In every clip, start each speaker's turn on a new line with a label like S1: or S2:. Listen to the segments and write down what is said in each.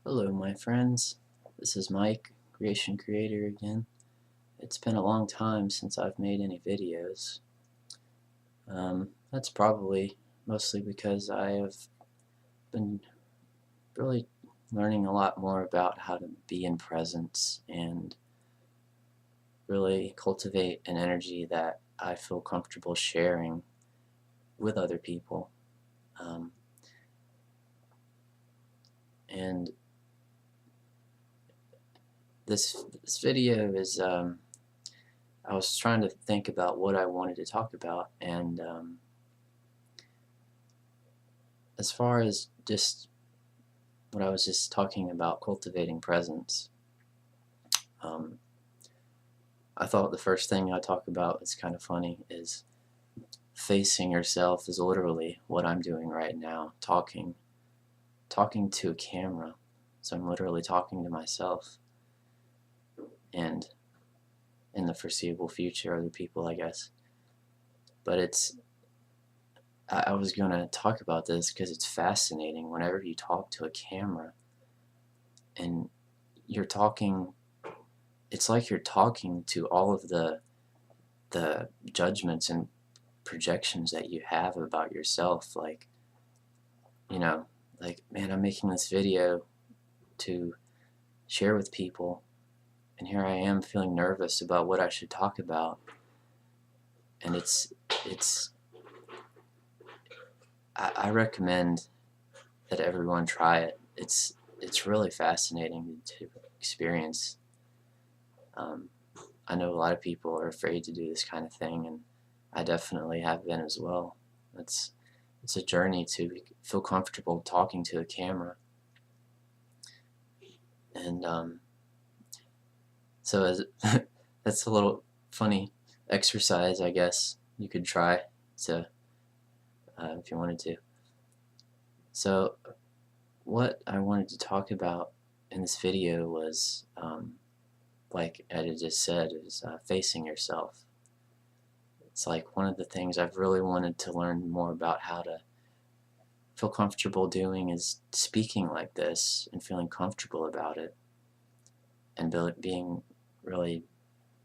S1: Hello, my friends. This is Mike, Creation Creator again. It's been a long time since I've made any videos. That's probably mostly because I have been really learning a lot more about how to be in presence and really cultivate an energy that I feel comfortable sharing with other people. Um, and this video is I was trying to think about what I wanted to talk about, and as far as just what I was just talking about, cultivating presence, um, I thought the first thing I talk about is kind of funny is facing yourself is literally what I'm doing right now, talking to a camera. So I'm literally talking to myself, and in the foreseeable future, other people, I guess. But I was going to talk about this because it's fascinating whenever you talk to a camera and you're talking, it's like you're talking to all of the judgments and projections that you have about yourself. Like, you know, like, man, I'm making this video to share with people, and here I am feeling nervous about what I should talk about. And I recommend that everyone try it. It's really fascinating to experience. I know a lot of people are afraid to do this kind of thing, and I definitely have been as well. It's a journey to feel comfortable talking to a camera, and so as that's a little funny exercise, I guess you could try to if you wanted to. So what I wanted to talk about in this video was, like I just said, is facing yourself. It's like one of the things I've really wanted to learn more about how to feel comfortable doing is speaking like this and feeling comfortable about it, and being really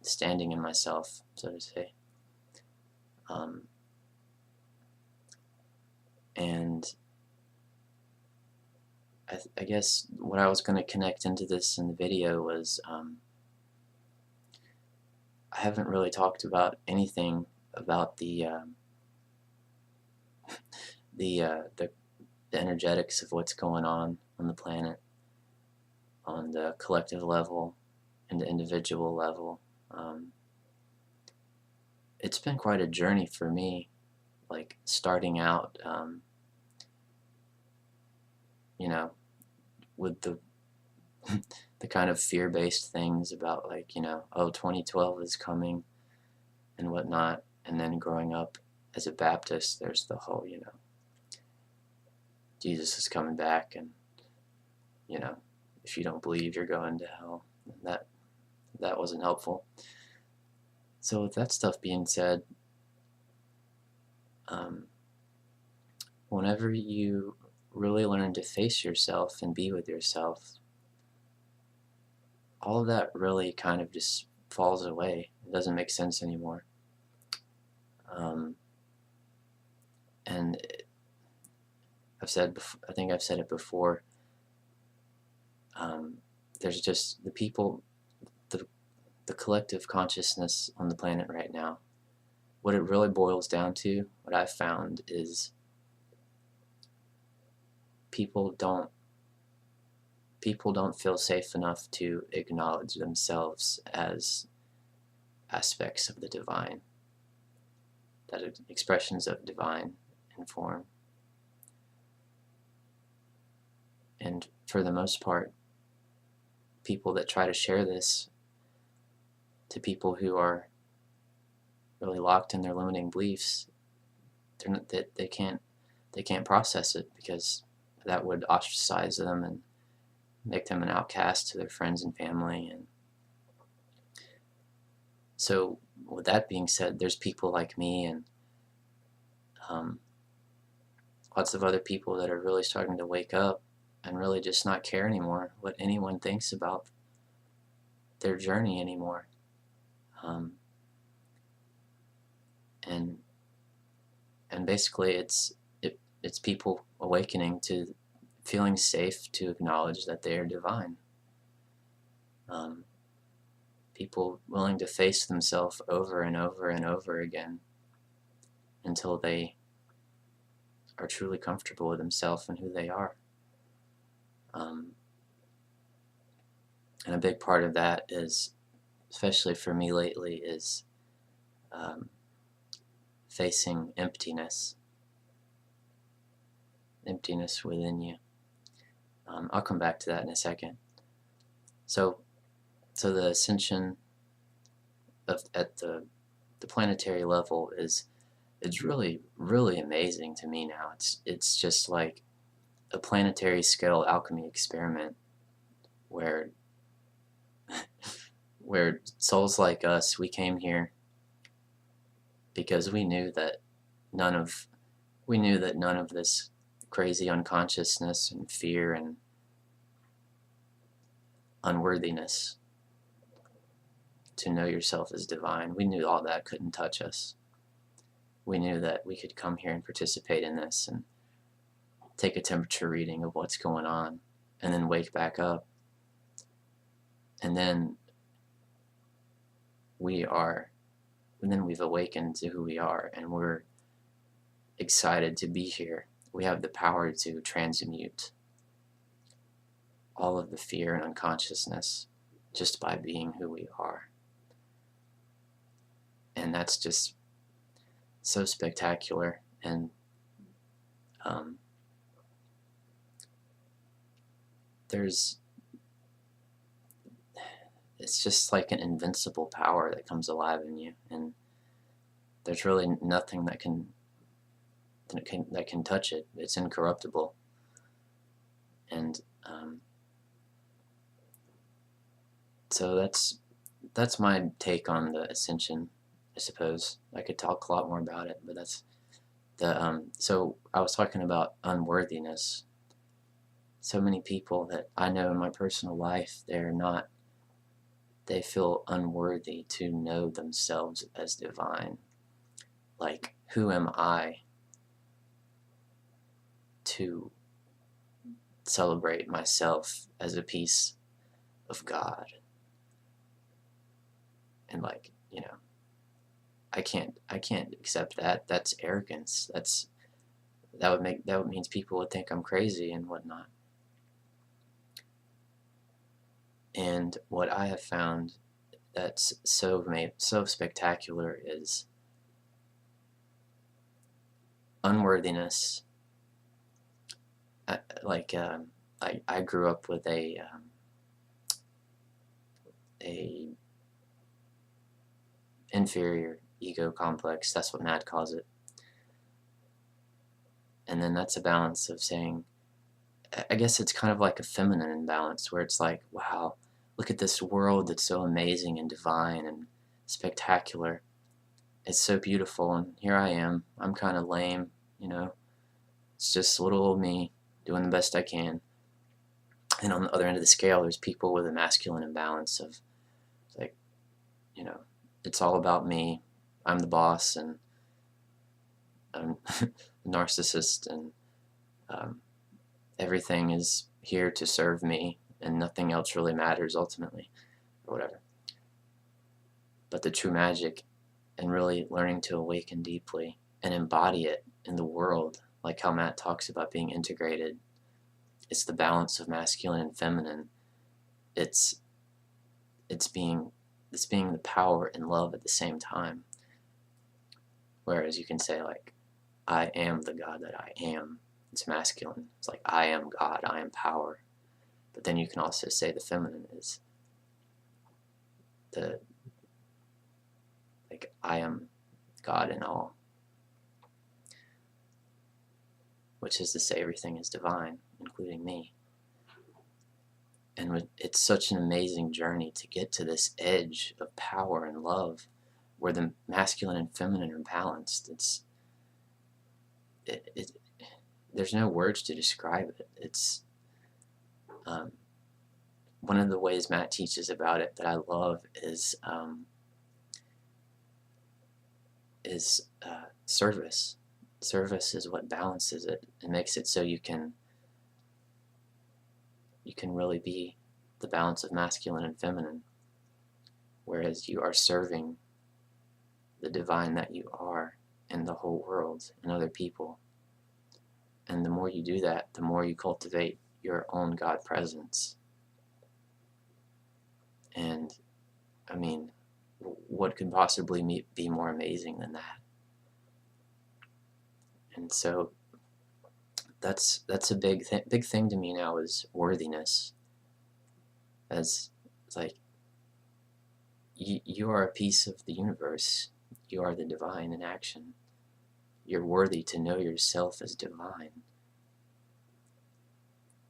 S1: standing in myself, so to say. And I guess what I was going to connect into this in the video was I haven't really talked about anything about the energetics of what's going on the planet, on the collective level and the individual level. It's been quite a journey for me, like starting out, you know, with the the kind of fear-based things about, like, you know, oh, 2012 is coming and whatnot, and then growing up as a Baptist, there's the whole, you know, Jesus is coming back, and, you know, if you don't believe, you're going to hell. And that wasn't helpful. So with that stuff being said, whenever you really learn to face yourself and be with yourself, all of that really kind of just falls away. It doesn't make sense anymore. And I think I've said it before, there's just the people, the collective consciousness on the planet right now. What it really boils down to, what I've found, is people don't feel safe enough to acknowledge themselves as aspects of the divine, that are expressions of divine in form. And for the most part, people that try to share this to people who are really locked in their limiting beliefs, they can't process it, because that would ostracize them and make them an outcast to their friends and family. And so with that being said, there's people like me and lots of other people that are really starting to wake up and really just not care anymore what anyone thinks about their journey anymore. Um, and basically it's people awakening to feeling safe to acknowledge that they are divine. Um, people willing to face themselves over and over and over again until they are truly comfortable with themselves and who they are. And a big part of that is, especially for me lately, is facing emptiness within you. I'll come back to that in a second. So the ascension at the planetary level is really, really amazing to me now. It's just like a planetary scale alchemy experiment where souls like us, we came here because we knew that none of this crazy unconsciousness and fear and unworthiness to know yourself as divine. We knew all that couldn't touch us. We knew that we could come here and participate in this and take a temperature reading of what's going on and then wake back up. And then we've awakened to who we are, and we're excited to be here. We have the power to transmute all of the fear and unconsciousness just by being who we are. And that's just so spectacular. And it's just like an invincible power that comes alive in you, and there's really nothing that can touch it. It's incorruptible. And so that's my take on the ascension, I suppose. I could talk a lot more about it, but that's the so I was talking about unworthiness. So many people that I know in my personal life, they feel unworthy to know themselves as divine. Like, who am I to celebrate myself as a piece of God? And like, I can't accept that. That's arrogance. That means people would think I'm crazy and whatnot. And what I have found that's so spectacular is unworthiness. I grew up with a inferior ego complex. That's what Matt calls it. And then that's a balance of saying, I guess it's kind of like a feminine imbalance where it's like, wow, look at this world that's so amazing and divine and spectacular. It's so beautiful, and here I am. I'm kind of lame, It's just little old me doing the best I can. And on the other end of the scale, there's people with a masculine imbalance of, like, it's all about me. I'm the boss, and I'm a narcissist, and everything is here to serve me, and nothing else really matters ultimately, or whatever. But the true magic, and really learning to awaken deeply and embody it in the world, like how Matt talks about being integrated, it's the balance of masculine and feminine. It's being the power and love at the same time. Whereas you can say, like, I am the God that I am. It's masculine. It's like, I am God, I am power. But then you can also say the feminine is I am God in all. Which is to say everything is divine, including me. And it's such an amazing journey to get to this edge of power and love where the masculine and feminine are balanced. There's no words to describe it. one of the ways Matt teaches about it that I love is service. Service is what balances it and makes it so you can really be the balance of masculine and feminine, whereas you are serving the divine that you are in the whole world and other people. And the more you do that, the more you cultivate your own God presence. And I mean, what could possibly be more amazing than that? And so that's a big thing to me now, is worthiness. As like, you are a piece of the universe. You are the divine in action. You're worthy to know yourself as divine.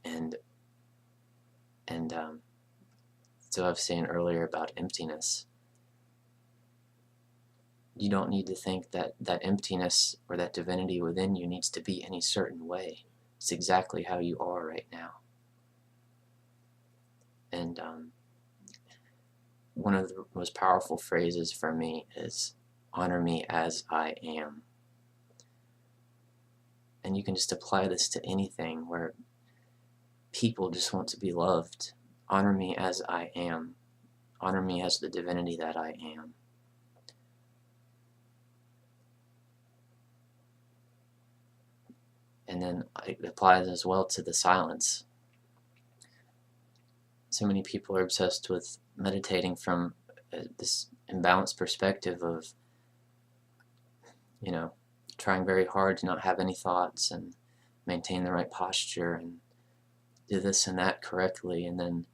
S1: And so I was saying earlier about emptiness. You don't need to think that that emptiness or that divinity within you needs to be any certain way. It's exactly how you are right now. And one of the most powerful phrases for me is, honor me as I am. And you can just apply this to anything where people just want to be loved. Honor me as I am. Honor me as the divinity that I am. And then it applies as well to the silence. So many people are obsessed with meditating from this imbalanced perspective of, trying very hard to not have any thoughts and maintain the right posture and do this and that correctly, and then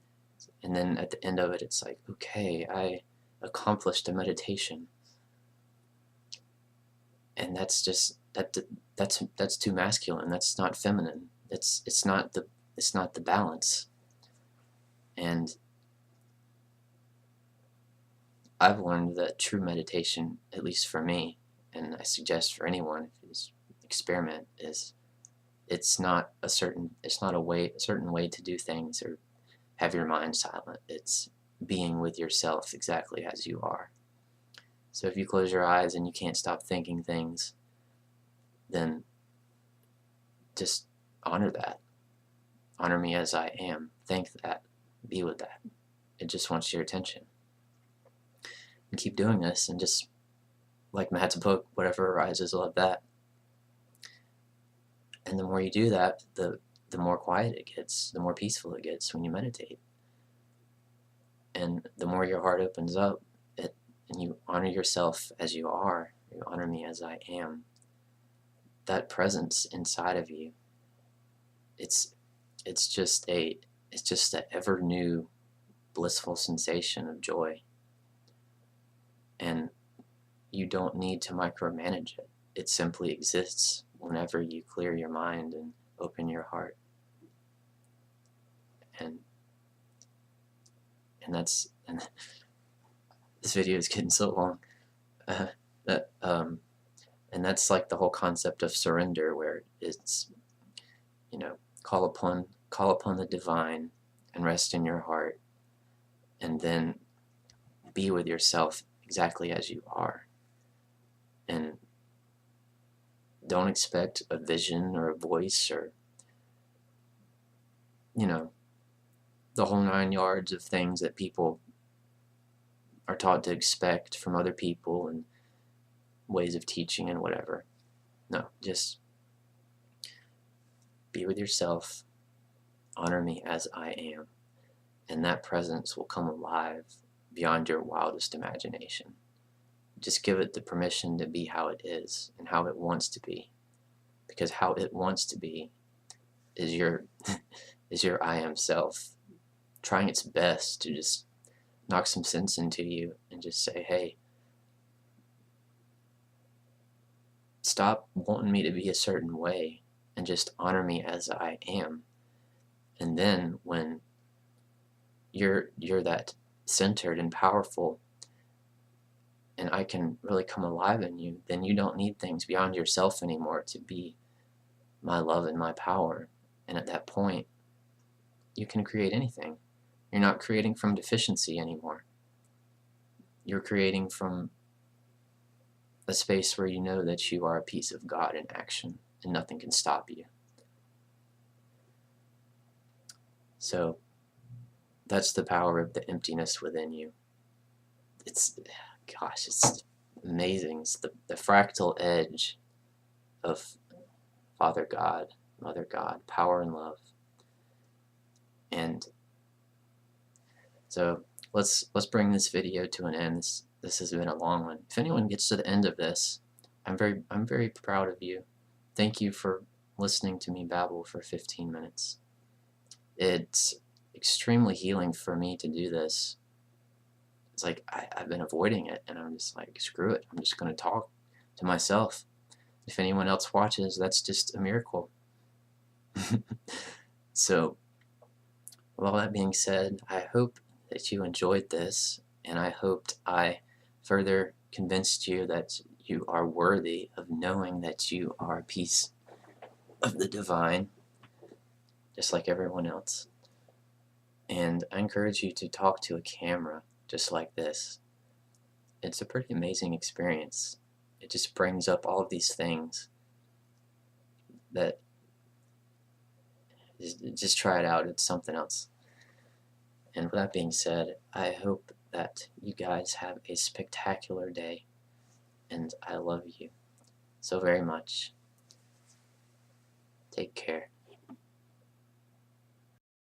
S1: at the end of it, it's like, okay, I accomplished a meditation. And that's just that's too masculine. That's not feminine. It's not the balance. And I've learned that true meditation, at least for me, and I suggest for anyone if you experiment, is it's not a certain way to do things or have your mind silent. It's being with yourself exactly as you are. So if you close your eyes and you can't stop thinking things, then just honor that. Honor me as I am. Think that. Be with that. It just wants your attention. And keep doing this, and just, like Matt's book, whatever arises, love that. And the more you do that, the more quiet it gets, the more peaceful it gets when you meditate. And the more your heart opens up, and you honor yourself as you are, you honor me as I am, that presence inside of you, it's just an ever new blissful sensation of joy. And you don't need to micromanage it. It simply exists whenever you clear your mind and open your heart. And this video is getting so long. And that's like the whole concept of surrender, where it's, call upon the divine and rest in your heart, and then be with yourself exactly as you are. And don't expect a vision or a voice or, the whole 9 yards of things that people are taught to expect from other people and ways of teaching and whatever. No, just be with yourself, honor me as I am, and that presence will come alive beyond your wildest imagination. Just give it the permission to be how it is and how it wants to be, because how it wants to be is your I am self trying its best to just knock some sense into you and just say, hey, stop wanting me to be a certain way and just honor me as I am. And then when you're that centered and powerful, and I can really come alive in you, then you don't need things beyond yourself anymore to be my love and my power. And at that point, you can create anything. You're not creating from deficiency anymore. You're creating from a space where you know that you are a piece of God in action and nothing can stop you. So that's the power of the emptiness within you. It's amazing. It's the fractal edge of Father God, Mother God, power and love. And so let's bring this video to an end. This has been a long one. If anyone gets to the end of this, I'm very proud of you. Thank you for listening to me babble for 15 minutes. It's extremely healing for me to do this. It's like I've been avoiding it, and I'm just like, screw it. I'm just going to talk to myself. If anyone else watches, that's just a miracle. So, with all that being said, I hope that you enjoyed this, and I hoped I further convinced you that you are worthy of knowing that you are a piece of the divine, just like everyone else. And I encourage you to talk to a camera just like this. It's a pretty amazing experience. It just brings up all of these things that just try it out. It's something else. And with that being said, I hope that you guys have a spectacular day, and I love you so very much. Take care.